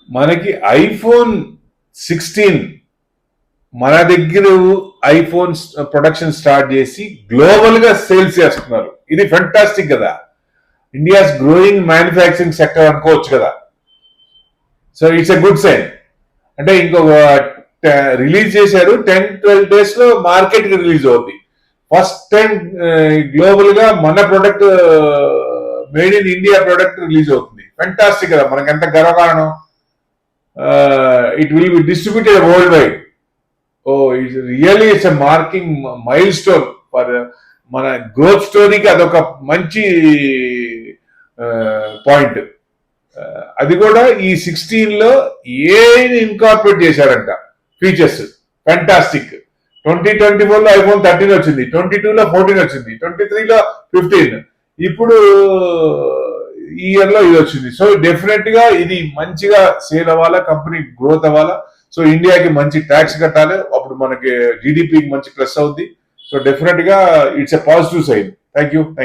మనకి ఐఫోన్ 16 మన దగ్గర ఐఫోన్ ప్రొడక్షన్ స్టార్ట్ చేసి గ్లోబల్ గా సేల్స్ చేస్తున్నారు. ఇది ఫెంటాస్టిక్ కదా. ఇండియాస్ గ్రోయింగ్ మ్యానుఫ్యాక్చరింగ్ సెక్టర్ అనుకోవచ్చు కదా. So it's a good sign. అంటే ఇంకొక రిలీజ్ చేశారు, 10-12 days లో మార్కెట్ కి రిలీజ్ అవుతుంది. ఫస్ట్ టైం గ్లోబల్ గా మన product, made in India product release అవుతుంది. ఫెంటాస్టిక్ కదా, మనకి ఎంత గర్వకారణం. It will be distributed world wide. Oh it's really it's a marking milestone for మన గ్రోత్ స్టోరీకి. అదొక మంచి పాయింట్. అది కూడా ఈ 16 లో ఏని ఇన్కార్పొరేట్ చేశారంట ఫీచర్స్. ఫ్యాంటాస్టిక్. 2024 లో ఐఫోన్ 13 వచ్చింది, 22 లో 14 వచ్చింది, 23 లో 15, ఇప్పుడు ఈ ఇయర్ లో ఇది వచ్చింది. సో డెఫినెట్ గా ఇది మంచిగా సేల్ అవ్వాలా, కంపెనీ గ్రోత్ అవ్వాలా. సో ఇండియాకి మంచి ట్యాక్స్ కట్టాలి, అప్పుడు మనకి జీడిపికి మంచి ప్లస్ అవుద్ది. సో డెఫినెట్ గా it's a positive sign. Thank you.